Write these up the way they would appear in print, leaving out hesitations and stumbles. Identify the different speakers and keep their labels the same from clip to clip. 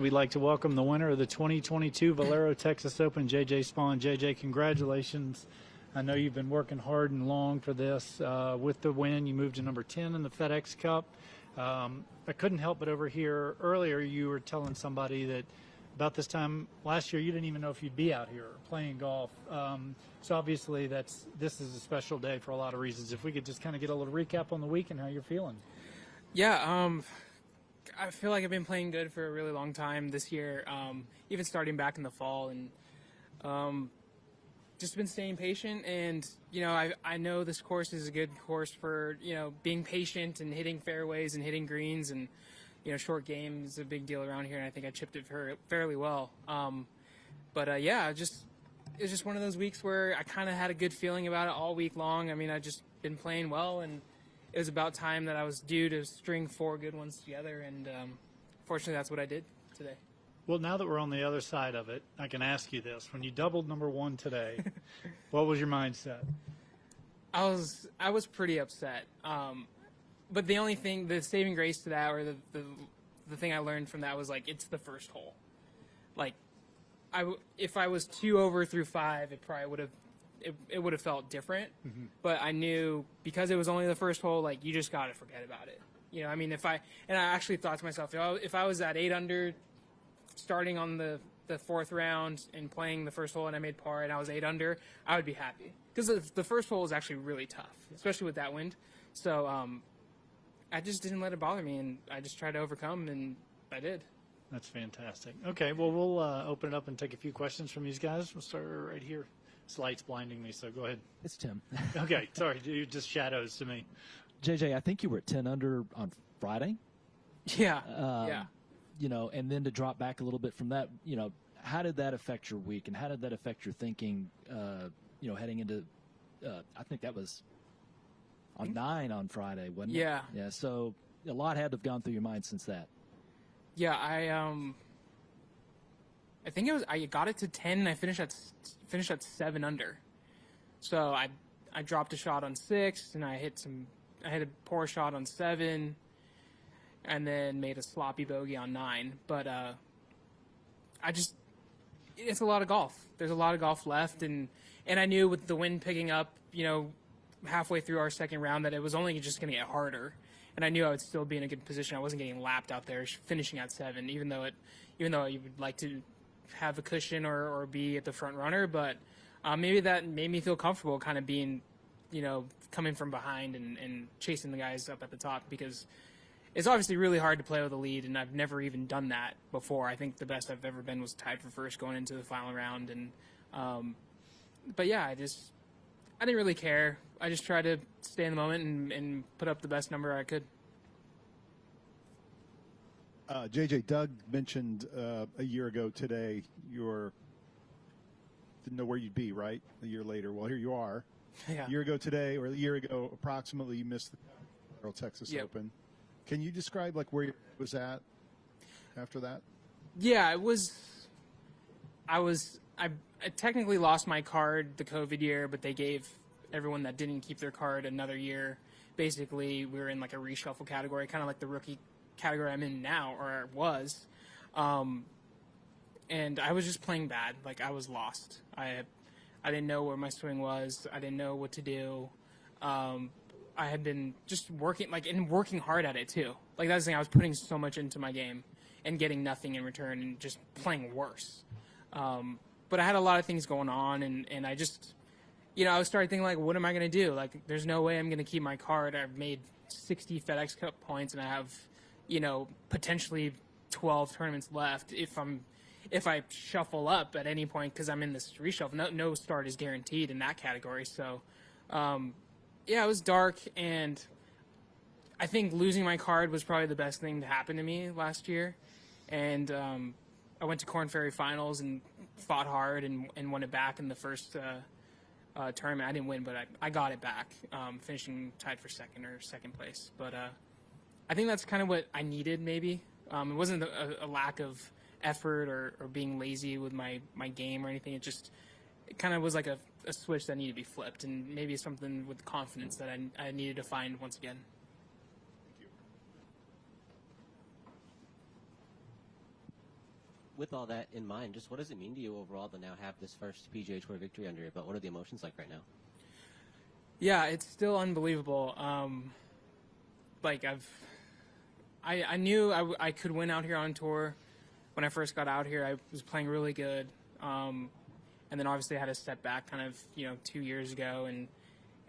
Speaker 1: We'd like to welcome the winner of the 2022 Valero Texas Open, J.J. Spaun. J.J., congratulations. I know you've been working hard and long for this. With the win, you moved to number 10 in the FedEx Cup. I couldn't help but overhear earlier you were telling somebody that about this time last year you didn't even know if you'd be out here playing golf. So obviously this is a special day for a lot of reasons. If we could just kind of get a little recap on the week and how you're feeling.
Speaker 2: Yeah, I feel like I've been playing good for a really long time this year, even starting back in the fall, and just been staying patient. And I know this course is a good course for being patient and hitting fairways and hitting greens, and short game is a big deal around here, and I think I chipped it fairly well. Yeah, it's just one of those weeks where I kind of had a good feeling about it all week long. I mean, I just been playing well, and it was about time that I was due to string 4 good ones together, and fortunately that's what I did today.
Speaker 1: Well, now that we're on the other side of it, I can ask you this. When you doubled number 1 today, what was your mindset?
Speaker 2: I was pretty upset. But the saving grace to that, or the thing I learned from that was, like, it's the first hole. Like, if I was 2 over through 5, it probably would have it would have felt different, but I knew because it was only the first hole, like, you just got to forget about it. I mean, I actually thought to myself, if I was at 8 under starting on the 4th round and playing the first hole and I made par and I was 8 under, I would be happy. Because the first hole is actually really tough, especially with that wind. So I just didn't let it bother me, and I just tried to overcome, and I did.
Speaker 1: That's fantastic. Okay, well, we'll open it up and take a few questions from these guys. We'll start right here. This light's blinding me, so go ahead.
Speaker 3: It's Tim.
Speaker 1: Okay, sorry, you're just shadows to me.
Speaker 3: JJ, I think you were at 10 under on Friday.
Speaker 2: Yeah, yeah.
Speaker 3: And then to drop back a little bit from that, how did that affect your week, and how did that affect your thinking, heading into, I think that was on 9 on Friday, wasn't it?
Speaker 2: Yeah.
Speaker 3: Yeah, so a lot had to have gone through your mind since that.
Speaker 2: Yeah, I think I got it to 10 and I finished at 7 under. So I dropped a shot on 6 and I hit a poor shot on 7 and then made a sloppy bogey on 9. But it's a lot of golf. There's a lot of golf left, and I knew with the wind picking up, halfway through our second round that it was only just going to get harder. And I knew I would still be in a good position. I wasn't getting lapped out there finishing at 7, even though you would like to have a cushion or be at the front runner, but maybe that made me feel comfortable kind of being, coming from behind and chasing the guys up at the top, because it's obviously really hard to play with a lead, and I've never even done that before. I think the best I've ever been was tied for first going into the final round, and but yeah, I didn't really care. I just tried to stay in the moment and put up the best number I could.
Speaker 4: JJ, Doug mentioned a year ago today you didn't know where you'd be, right? A year later. Well, here you are.
Speaker 2: Yeah.
Speaker 4: A year ago today, or a year ago approximately, you missed the Valero Texas Open. Can you describe where you was at after that?
Speaker 2: Yeah, I technically lost my card the COVID year, but they gave everyone that didn't keep their card another year. Basically, we were in a reshuffle category, kind of like the rookie category I'm in now, or was. And I was just playing bad. I was lost. I didn't know where my swing was. I didn't know what to do. I had been just working, and working hard at it too. That's the thing. I was putting so much into my game and getting nothing in return and just playing worse. But I had a lot of things going on, and I just, I was starting thinking, what am I going to do? There's no way I'm going to keep my card. I've made 60 FedEx Cup points, and I have, potentially 12 tournaments left if I shuffle up at any point, because I'm in this reshuffle. No start is guaranteed in that category. So, yeah, it was dark, and I think losing my card was probably the best thing to happen to me last year. And I went to Korn Ferry Finals and fought hard and won it back in the first tournament. I didn't win, but I got it back, finishing tied for second place. But I think that's kind of what I needed, maybe. It wasn't a lack of effort or being lazy with my game or anything. It kind of was like a switch that needed to be flipped, and maybe something with confidence that I needed to find once again.
Speaker 5: with all that in mind, just what does it mean to you overall to now have this first PGA Tour victory under your belt? What are the emotions like right now?
Speaker 2: Yeah, it's still unbelievable. Like I knew I could win out here on tour. When I first got out here, I was playing really good. And then obviously I had a step back kind of, 2 years ago.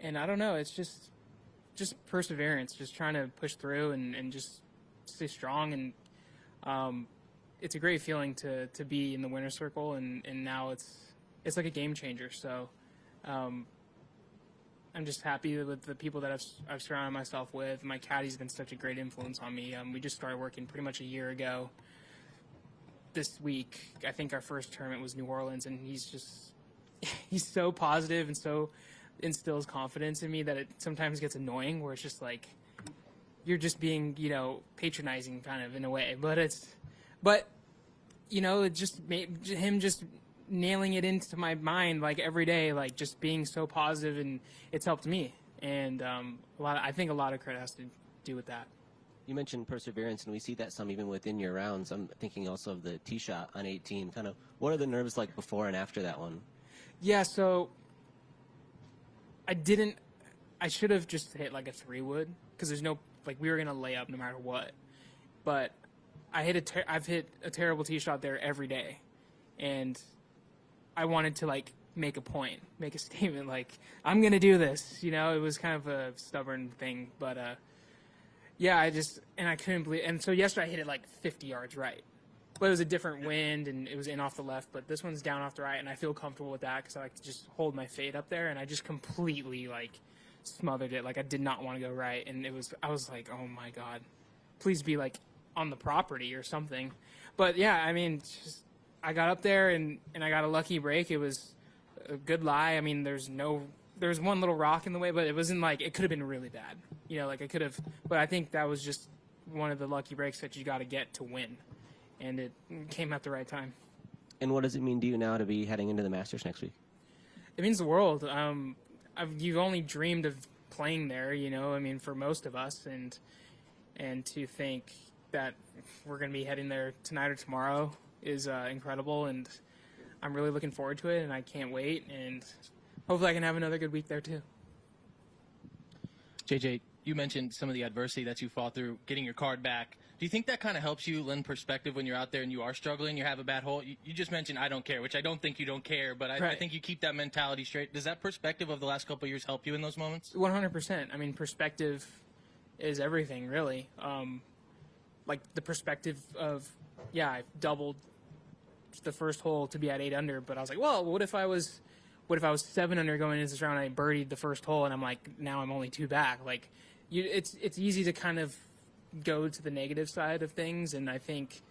Speaker 2: And I don't know, it's just perseverance, just trying to push through and just stay strong. And it's a great feeling to be in the winner's circle. And now it's like a game changer. So I'm just happy with the people that I've surrounded myself with. My caddy's been such a great influence on me. We just started working pretty much a year ago. This week, I think our first tournament was New Orleans, and he's so positive and so instills confidence in me that it sometimes gets annoying, where it's just like you're just being, patronizing kind of in a way. But it just made him just nailing it into my mind like every day, like just being so positive, and it's helped me. And I think a lot of credit has to do with that.
Speaker 5: You mentioned perseverance, and we see that some even within your rounds. I'm thinking also of the tee shot on 18. Kind of, what are the nerves like before and after that one?
Speaker 2: Yeah, so I should have just hit like a 3-wood, because there's no, like, we were going to lay up no matter what. But I've hit a terrible tee shot there every day. And I wanted to, like, make a point, make a statement, like, I'm going to do this. It was kind of a stubborn thing. But, yeah, I couldn't believe it. And so yesterday I hit it like 50 yards right. But it was a different wind, and it was in off the left. But this one's down off the right, and I feel comfortable with that because I like to just hold my fade up there. And I just completely, like, smothered it. Like, I did not want to go right. And I was like, oh, my God. Please be, like, on the property or something. But, yeah, I mean, I got up there, and I got a lucky break. It was a good lie. I mean, there was one little rock in the way, but it wasn't like, it could have been really bad. Like I could have, but I think that was just one of the lucky breaks that you got to get to win. And it came at the right time.
Speaker 5: And what does it mean to you now to be heading into the Masters next week?
Speaker 2: It means the world. You've only dreamed of playing there, I mean, for most of us. And to think that we're going to be heading there tonight or tomorrow is incredible. And I'm really looking forward to it, and I can't wait. And hopefully I can have another good week there too.
Speaker 6: JJ, you mentioned some of the adversity that you fought through, getting your card back. Do you think that kind of helps you lend perspective when you're out there and you are struggling, you have a bad hole? You just mentioned I don't care, which I don't think you don't care, but I think you keep that mentality straight. Does that perspective of the last couple of years help you in those moments?
Speaker 2: 100%. I mean, perspective is everything, really. Like the perspective of, I doubled the first hole to be at 8 under, but I was like, well, what if I was 7 under going into this round and I birdied the first hole, and I'm like, now I'm only 2 back. Like, it's easy to kind of go to the negative side of things, and I think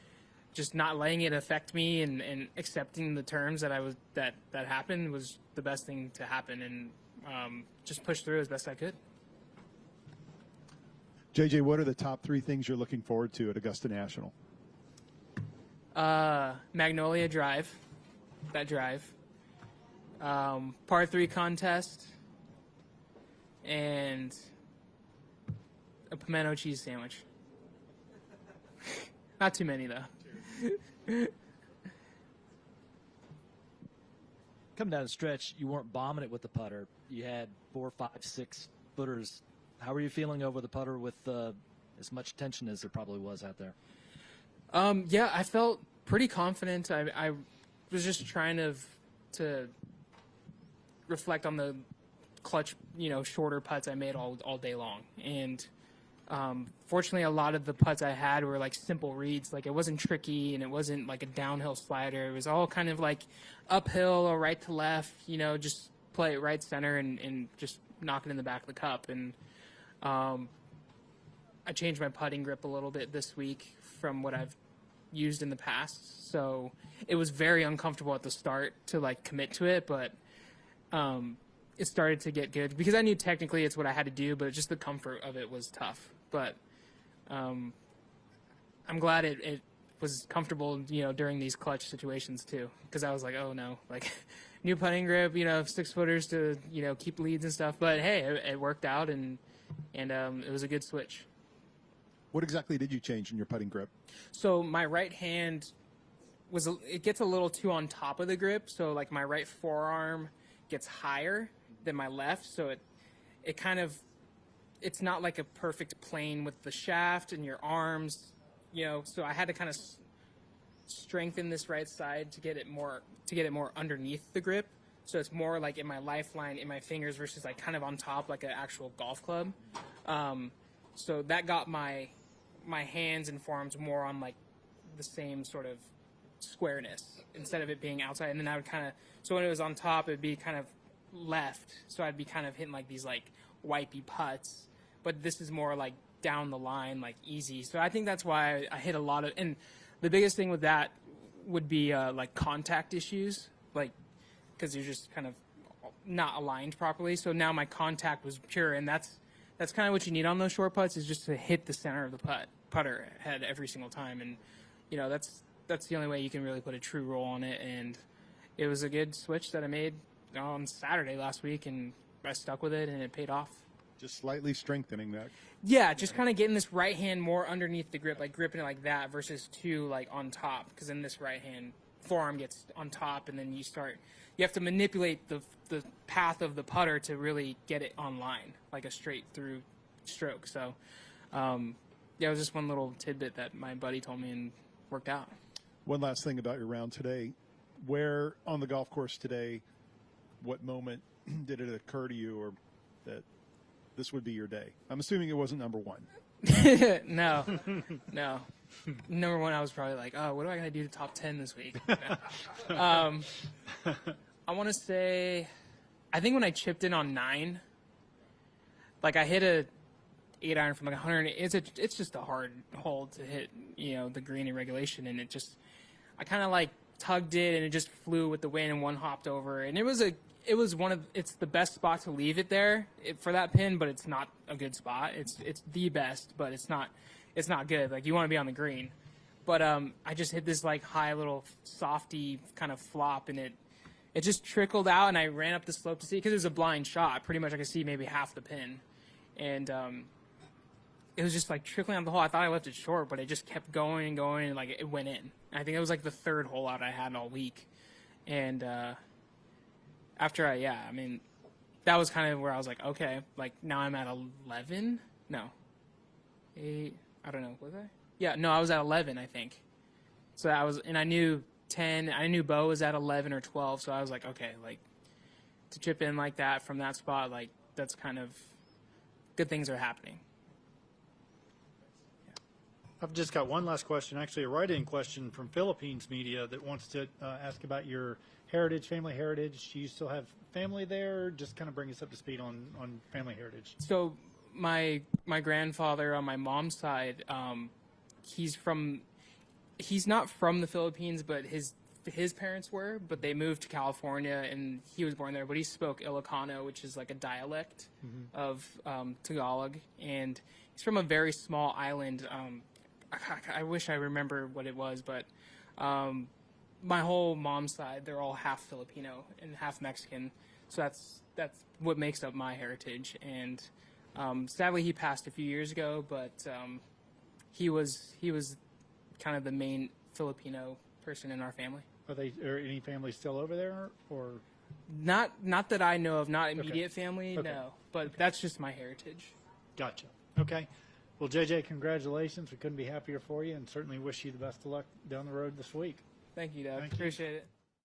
Speaker 2: just not letting it affect me and accepting the terms that happened was the best thing to happen, and just push through as best I could.
Speaker 4: JJ, what are the top 3 things you're looking forward to at Augusta National?
Speaker 2: Magnolia Drive, that drive. Par 3 contest, and a pimento cheese sandwich. Not too many, though.
Speaker 3: Coming down the stretch, you weren't bombing it with the putter. You had 4, 5, 6 footers. How were you feeling over the putter with as much tension as there probably was out there?
Speaker 2: Yeah, I felt pretty confident. I was just trying to reflect on the clutch, shorter putts I made all day long. And fortunately, a lot of the putts I had were like simple reads. Like, it wasn't tricky, and it wasn't like a downhill slider. It was all kind of like uphill or right to left, just play it right center and just knock it in the back of the cup. And I changed my putting grip a little bit this week from what I've used in the past. So it was very uncomfortable at the start to like commit to it, but it started to get good because I knew technically it's what I had to do, but just the comfort of it was tough. But I'm glad it was comfortable, during these clutch situations too, because I was like, oh no, like new putting grip, 6 footers to, keep leads and stuff. But hey, it worked out, and it was a good switch.
Speaker 4: What exactly did you change in your putting grip?
Speaker 2: So my right hand it gets a little too on top of the grip, so like my right forearm gets higher than my left, so it kind of, it's not like a perfect plane with the shaft and your arms, so I had to kind of strengthen this right side to get it more underneath the grip, so it's more like in my lifeline in my fingers versus like kind of on top like an actual golf club. So that got my hands and forearms more on like the same sort of squareness instead of it being outside. And then I would kind of, so when it was on top, it'd be kind of left, so I'd be kind of hitting like these like wipey putts, but this is more like down the line, like easy. So I think that's why I hit a lot of, and the biggest thing with that would be like contact issues, like because you're just kind of not aligned properly. So now my contact was pure, and that's kind of what you need on those short putts, is just to hit the center of the putter head every single time. And that's the only way you can really put a true roll on it. And it was a good switch that I made on Saturday last week, and I stuck with it, and it paid off.
Speaker 4: Just slightly strengthening that.
Speaker 2: Yeah, just kind of getting this right hand more underneath the grip, like gripping it like that versus two like on top, because then this right hand forearm gets on top, and then you have to manipulate the path of the putter to really get it on line, like a straight through stroke. So yeah, it was just one little tidbit that my buddy told me and worked out.
Speaker 4: One last thing about your round today. Where on the golf course today, what moment did it occur to you or that this would be your day? I'm assuming it wasn't number one.
Speaker 2: No. Number one, I was probably like, oh, what do I got to do to top 10 this week? I want to say, I think when I chipped in on 9, like I hit a 8-iron from like 100. It's just a hard hole to hit, the green in regulation, and I kind of like tugged it, and it just flew with the wind, and one hopped over, and it's the best spot to leave it there for that pin, but it's not a good spot. It's the best, but it's not good. Like, you want to be on the green. But I just hit this like high little softy kind of flop, and it just trickled out, and I ran up the slope to see, because it was a blind shot. Pretty much I could see maybe half the pin. And it was just like trickling out the hole. I thought I left it short, but it just kept going and going, and like it went in. I think it was like the third hole out I had all week. And after that was kind of where I was like, okay, like now I'm at 11. No, 8. I don't know. Was I? Yeah, no, I was at 11, I think. So and I knew 10. I knew Bo was at 11 or 12. So I was like, okay, like to chip in like that from that spot, like that's kind of good things are happening.
Speaker 1: I've just got one last question, actually a write-in question from Philippines media that wants to ask about your family heritage. Do you still have family there? Just kind of bring us up to speed on family heritage.
Speaker 2: So my grandfather on my mom's side, he's not from the Philippines, but his parents were, but they moved to California, and he was born there. But he spoke Ilocano, which is like a dialect of Tagalog, and he's from a very small island. I wish I remember what it was, but my whole mom's side, they're all half Filipino and half Mexican, so that's what makes up my heritage. And sadly, he passed a few years ago, but he was kind of the main Filipino person in our family.
Speaker 1: Are any families still over there, or
Speaker 2: not that I know of? Not immediate family,
Speaker 1: Okay.
Speaker 2: no. But that's just my heritage.
Speaker 1: Gotcha. Okay. Well, JJ, congratulations. We couldn't be happier for you, and certainly wish you the best of luck down the road this week.
Speaker 2: Thank you, Doug.
Speaker 1: Thank you.
Speaker 2: Appreciate it.